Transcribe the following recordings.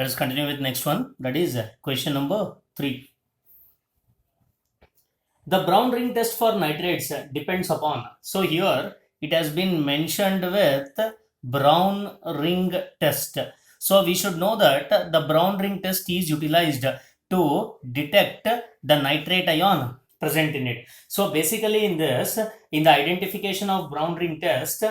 Let us continue with next one. That is question number 3. The brown ring test for nitrates depends upon. So here it has been mentioned with brown ring test. So we should know that the brown ring test is utilized to detect the nitrate ion present in it. So basically in this, in the identification of brown ring test,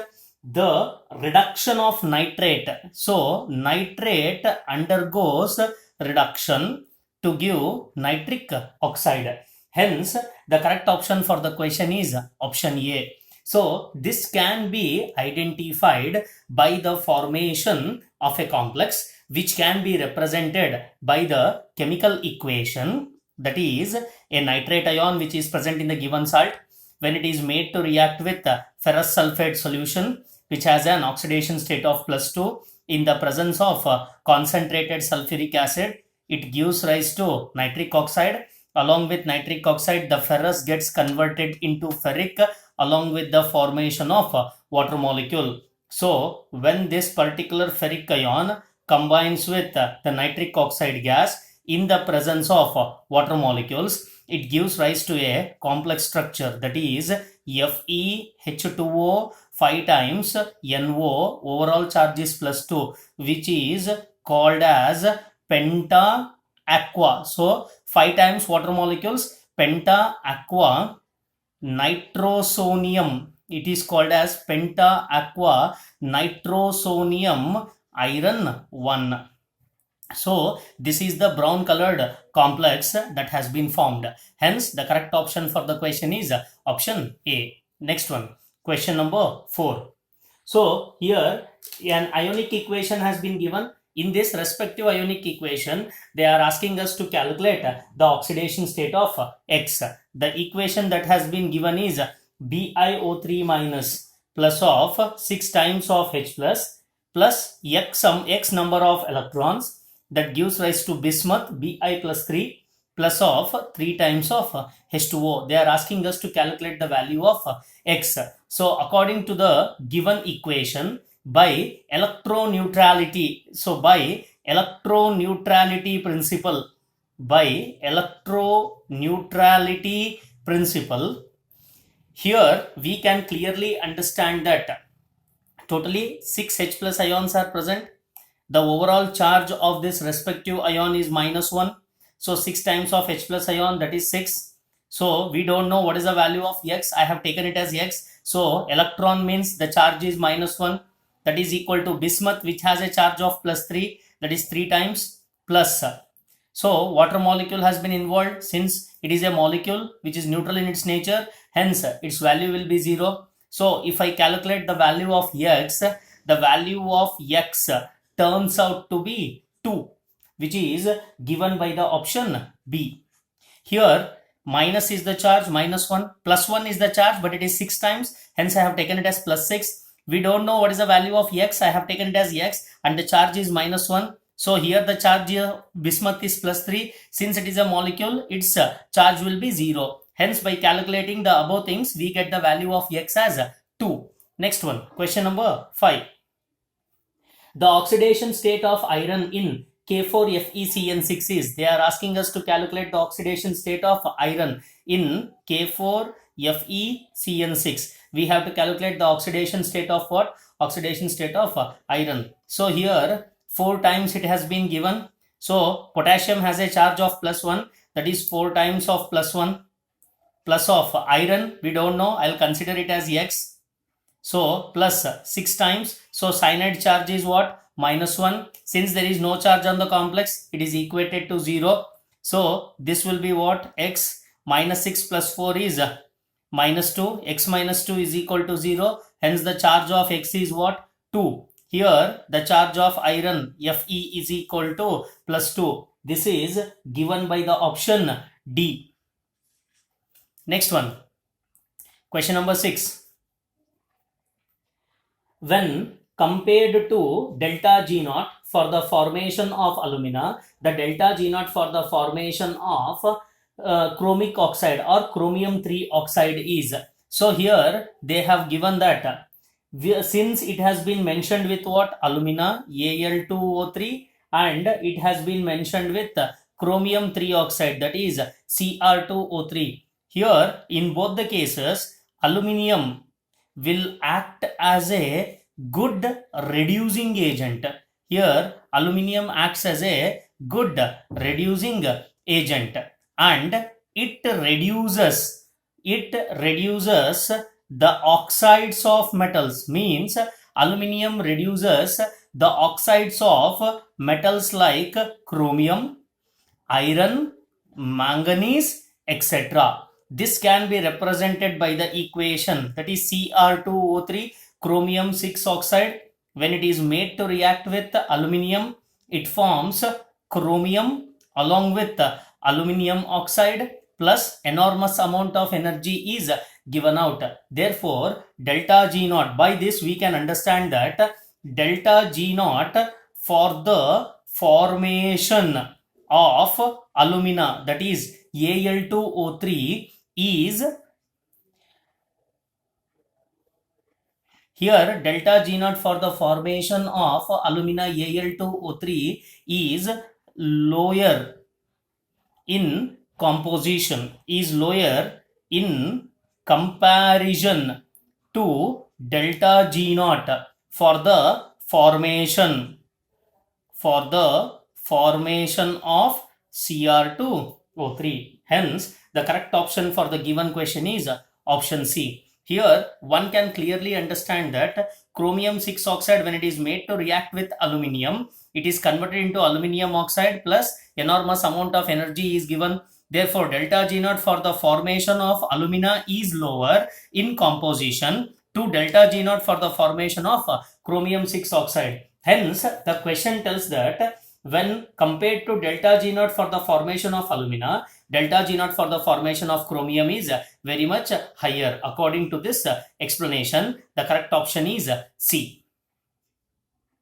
the reduction of nitrate. So nitrate undergoes reduction to give nitric oxide. Hence, the correct option for the question is option A. So, this can be identified by the formation of a complex which can be represented by the chemical equation, that is a nitrate ion which is present in the given salt. When it is made to react with ferrous sulfate solution which has an oxidation state of +2 in the presence of concentrated sulfuric acid, it gives rise to nitric oxide. Along with nitric oxide, the ferrous gets converted into ferric along with the formation of water molecule. So, when this particular ferric ion combines with the nitric oxide gas in the presence of water molecules, it gives rise to a complex structure, that is FeH2O 5 times NO, overall charge is +2, which is called as penta aqua. So 5 times water molecules, penta aqua nitrosonium. It is called as penta aqua nitrosonium iron 1. So this is the brown colored complex that has been formed. Hence the correct option for the question is option A. Next one, question number 4. So here an ionic equation has been given. In this respective ionic equation, they are asking us to calculate the oxidation state of X. The equation that has been given is BiO3 minus plus of 6 times of H plus X number of electrons, that gives rise to bismuth Bi plus 3 plus of 3 times of H2O. They are asking us to calculate the value of X. So according to the given equation, by electroneutrality, so by electroneutrality principle, here we can clearly understand that totally 6 H plus ions are present. The overall charge of this respective ion is -1. So 6 times of H plus ion, that is 6. So we don't know what is the value of X. I have taken it as X. So electron means the charge is -1. That is equal to bismuth, which has a charge of +3. That is 3 times plus. So water molecule has been involved. Since it is a molecule which is neutral in its nature, hence its value will be 0. So if I calculate the value of X, the value of X turns out to be 2, which is given by the option B. Here minus is the charge, -1, +1 is the charge, but it is 6 times, hence I have taken it as +6. We don't know what is the value of X. I have taken it as X and the charge is -1. So here the charge bismuth is +3. Since it is a molecule, its charge will be 0. Hence by calculating the above things, we get the value of X as 2. Next one, question number 5. The oxidation state of iron in K4FeCN6 is, they are asking us to calculate the oxidation state of iron in K4FeCN6. We have to calculate the oxidation state of what? Oxidation state of iron. So here 4 times it has been given. So potassium has a charge of +1, that is 4 times of +1 plus of iron. We don't know. I'll consider it as X. So plus 6 times. So cyanide charge is what? -1. Since there is no charge on the complex, it is equated to 0. So this will be what? X minus 6 plus 4 is -2. X minus 2 is equal to 0. Hence the charge of X is what? 2. Here the charge of iron Fe is equal to +2. This is given by the option D. Next one, question number 6. When compared to delta G naught for the formation of alumina, the delta G naught for the formation of chromic oxide or chromium 3 oxide is. So here they have given that since it has been mentioned with what? Alumina, Al2O3 and it has been mentioned with chromium 3 oxide, that is Cr2O3. Here in both the cases, aluminium will act as a good reducing agent. Here aluminium acts as a good reducing agent, and it reduces the oxides of metals. Means aluminium reduces the oxides of metals like chromium, iron, manganese, etc. This can be represented by the equation, that is Cr2O3 chromium 6 oxide. When it is made to react with aluminium, it forms chromium along with aluminium oxide, plus enormous amount of energy is given out. Therefore, delta G naught, by this we can understand that delta G naught for the formation of alumina, that is Al2O3, is here delta G naught for the formation of alumina Al2O3 is lower in composition, is lower in comparison to delta G naught for the formation of Cr2O3. Hence, the correct option for the given question is option C. Here, one can clearly understand that chromium 6 oxide, when it is made to react with aluminium, it is converted into aluminium oxide, plus enormous amount of energy is given. Therefore, delta G naught for the formation of alumina is lower in composition to delta G naught for the formation of chromium 6 oxide. Hence, the question tells that when compared to delta G naught for the formation of alumina, delta G naught for the formation of chromium is very much higher. According to this explanation, the correct option is C.